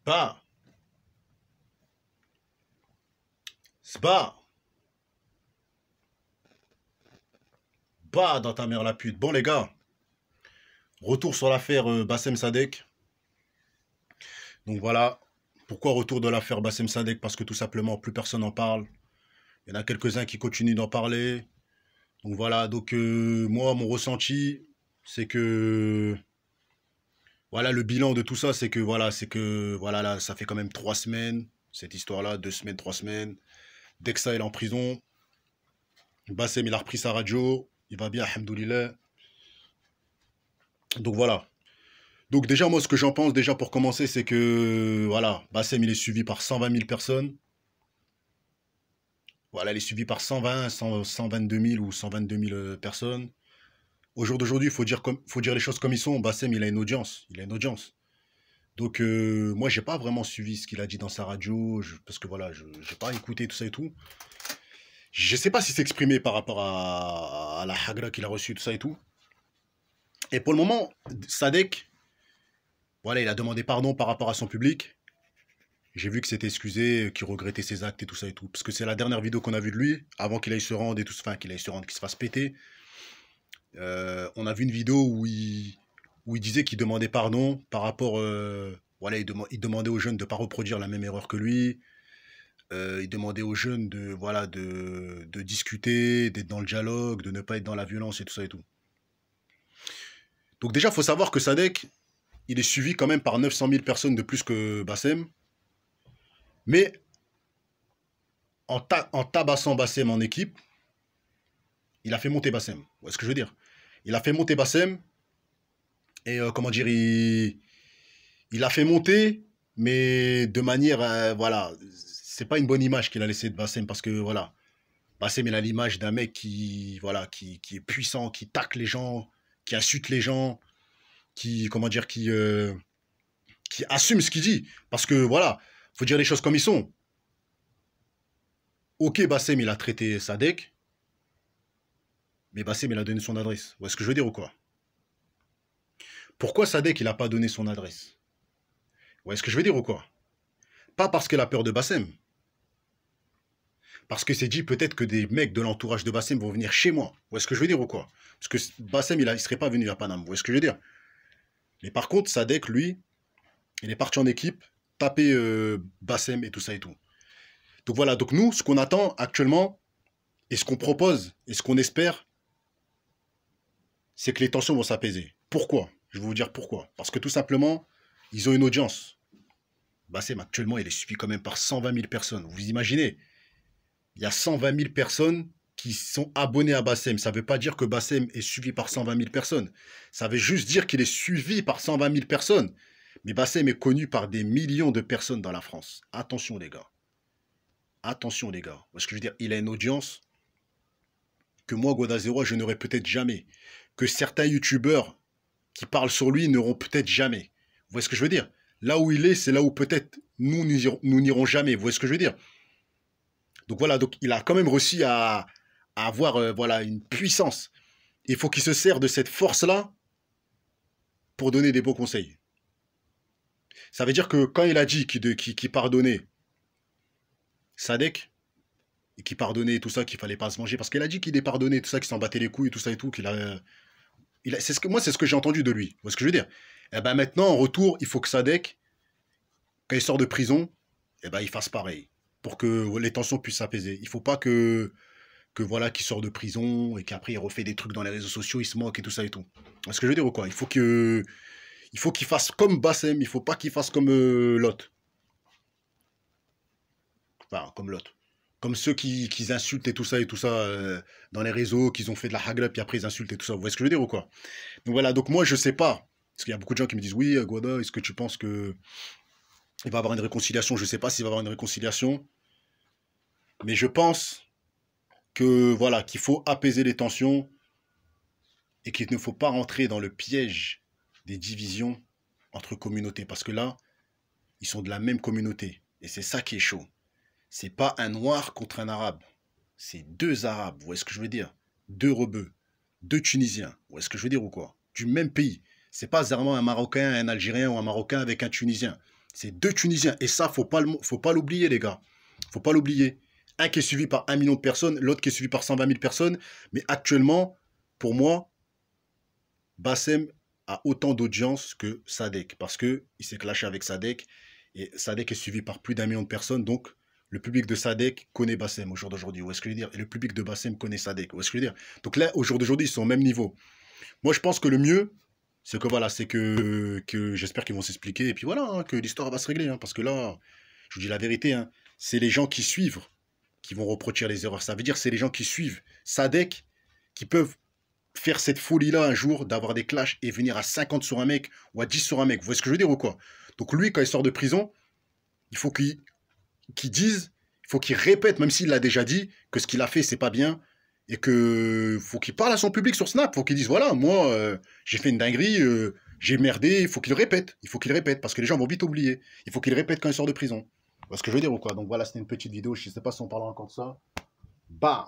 Spa, Spa, Bah dans ta mère la pute. Bon les gars, retour sur l'affaire Bassem Sadek. Donc voilà, pourquoi retour de l'affaire Bassem Sadek? Parce que tout simplement plus personne n'en parle. Il y en a quelques-uns qui continuent d'en parler. Donc voilà, donc moi mon ressenti, c'est que voilà le bilan de tout ça, c'est que voilà là, ça fait quand même 3 semaines cette histoire-là, 2 semaines, 3 semaines. Dexa il est en prison. Bassem il a repris sa radio, il va bien, alhamdoulilah. Donc voilà. Donc déjà, moi, ce que j'en pense, déjà pour commencer, c'est que, voilà, Bassem, il est suivi par 120 000 personnes. Voilà, il est suivi par 122 000 ou 122 000 personnes. Au jour d'aujourd'hui, faut dire les choses comme ils sont. Bassem, il a une audience. Il a une audience. Donc, moi, j'ai pas vraiment suivi ce qu'il a dit dans sa radio, parce que voilà, je j'ai pas écouté tout ça et tout. Je sais pas s'il s'est exprimé par rapport à la hagra qu'il a reçue, tout ça et tout. Et pour le moment, Sadek, voilà, il a demandé pardon par rapport à son public. J'ai vu que c'était excusé, qu'il regrettait ses actes et tout ça et tout. Parce que c'est la dernière vidéo qu'on a vue de lui, avant qu'il aille se rendre et tout, enfin qu'il aille se rendre, qu'il se fasse péter. On a vu une vidéo où il disait qu'il demandait pardon par rapport. Voilà, il demandait aux jeunes de ne pas reproduire la même erreur que lui. Il demandait aux jeunes de, voilà, de discuter, d'être dans le dialogue, de ne pas être dans la violence et tout ça et tout. Donc déjà, il faut savoir que Sadek, il est suivi quand même par 900 000 personnes de plus que Bassem. Mais en tabassant Bassem en équipe, il a fait monter Bassem. Vous voyez ce que je veux dire? Il a fait monter Bassem et comment dire, il a fait monter, mais de manière, voilà, c'est pas une bonne image qu'il a laissée de Bassem parce que voilà, Bassem il a l'image d'un mec qui, voilà, qui est puissant, qui tacle les gens, qui insulte les gens, qui, comment dire, qui assume ce qu'il dit. Parce que voilà, faut dire les choses comme ils sont. Ok, Bassem il a traité Sadek, mais Bassem il a donné son adresse. Vous voyez ce que je veux dire ou quoi? Pourquoi Sadek il a pas donné son adresse? Vous voyez ce que je veux dire ou quoi? Pas parce qu'il a peur de Bassem. Parce que c'est dit peut-être que des mecs de l'entourage de Bassem vont venir chez moi. Vous voyez ce que je veux dire ou quoi? Parce que Bassem il serait pas venu à Paname. Vous voyez ce que je veux dire? Mais par contre, Sadek, lui, il est parti en équipe, taper Bassem et tout ça et tout. Donc voilà, donc nous, ce qu'on attend actuellement, et ce qu'on propose, et ce qu'on espère, c'est que les tensions vont s'apaiser. Pourquoi? Je vais vous dire pourquoi. Parce que tout simplement, ils ont une audience. Bassem, actuellement, il est suivi quand même par 120 000 personnes. Vous imaginez? Il y a 120 000 personnes qui sont abonnés à Bassem. Ça ne veut pas dire que Bassem est suivi par 120 000 personnes. Ça veut juste dire qu'il est suivi par 120 000 personnes. Mais Bassem est connu par des millions de personnes dans la France. Attention les gars. Attention les gars. Parce que je veux dire, il a une audience que moi, Godazero, je n'aurai peut-être jamais. Que certains youtubeurs qui parlent sur lui n'auront peut-être jamais. Vous voyez ce que je veux dire? Là où il est, c'est là où peut-être nous n'irons jamais. Vous voyez ce que je veux dire? Donc voilà, donc il a quand même réussi à avoir voilà, une puissance. Il faut qu'il se sert de cette force-là pour donner des beaux conseils. Ça veut dire que quand il a dit qu'il pardonnait Sadek, et qu'il pardonnait tout ça, qu'il fallait pas se manger, parce qu'il a dit qu'il est pardonné tout ça, qu'il s'en battait les couilles, tout ça et tout, moi, c'est ce que j'ai entendu de lui. Vous voyez ce que je veux dire? Et ben maintenant, en retour, il faut que Sadek, quand il sort de prison, eh ben, il fasse pareil. Pour que les tensions puissent s'apaiser. Il faut pas que voilà, qu'il sort de prison et qu'après il refait des trucs dans les réseaux sociaux, il se moque et tout ça et tout. Est-ce que je veux dire ou quoi? Il faut qu'il fasse comme Bassem, il faut pas qu'il fasse comme l'autre. Enfin, comme l'autre. Comme ceux qui insultent et tout ça dans les réseaux, qu'ils ont fait de la hagle, puis après ils insultent et tout ça. Vous voyez ce que je veux dire ou quoi? Donc voilà, donc moi je sais pas. Parce qu'il y a beaucoup de gens qui me disent, oui, Guada, est-ce que tu penses que il va y avoir une réconciliation? Je sais pas s'il va y avoir une réconciliation. Mais je pense que voilà, qu'il faut apaiser les tensions et qu'il ne faut pas rentrer dans le piège des divisions entre communautés. Parce que là, ils sont de la même communauté. Et c'est ça qui est chaud. C'est pas un noir contre un arabe. C'est deux arabes, vous voyez ce que je veux dire? Deux rebeux, deux Tunisiens, vous voyez ce que je veux dire ou quoi? Du même pays. C'est pas vraiment un Marocain, un Algérien ou un Marocain avec un Tunisien. C'est deux Tunisiens. Et ça, faut pas l'oublier, les gars. Faut pas l'oublier. Un qui est suivi par 1 million de personnes, l'autre qui est suivi par 120 000 personnes. Mais actuellement, pour moi, Bassem a autant d'audience que Sadek. Parce qu'il s'est clashé avec Sadek. Et Sadek est suivi par plus d'1 million de personnes. Donc, le public de Sadek connaît Bassem au jour d'aujourd'hui. Où est-ce que je veux dire? Et le public de Bassem connaît Sadek. Où est-ce que je veux dire? Donc là, au jour d'aujourd'hui, ils sont au même niveau. Moi, je pense que le mieux, c'est que voilà, c'est que j'espère qu'ils vont s'expliquer. Et puis voilà, hein, que l'histoire va se régler. Hein, parce que là, je vous dis la vérité, hein, c'est les gens qui suivent qui vont reproduire les erreurs. Ça veut dire que c'est les gens qui suivent Sadek qui peuvent faire cette folie-là un jour, d'avoir des clashs et venir à 50 sur un mec ou à 10 sur un mec. Vous voyez ce que je veux dire ou quoi? Donc lui, quand il sort de prison, il faut qu'il dise, il faut qu'il répète, même s'il l'a déjà dit, que ce qu'il a fait, c'est pas bien. Et que faut qu'il parle à son public sur Snap. Faut qu'il dise, voilà, moi, j'ai fait une dinguerie, j'ai merdé. Il faut qu'il répète. Il faut qu'il répète, parce que les gens vont vite oublier. Il faut qu'il répète quand il sort de prison. Vous voyez ce que je veux dire ou quoi? Donc voilà, c'était une petite vidéo. Je ne sais pas si on parlera encore de ça. Bam!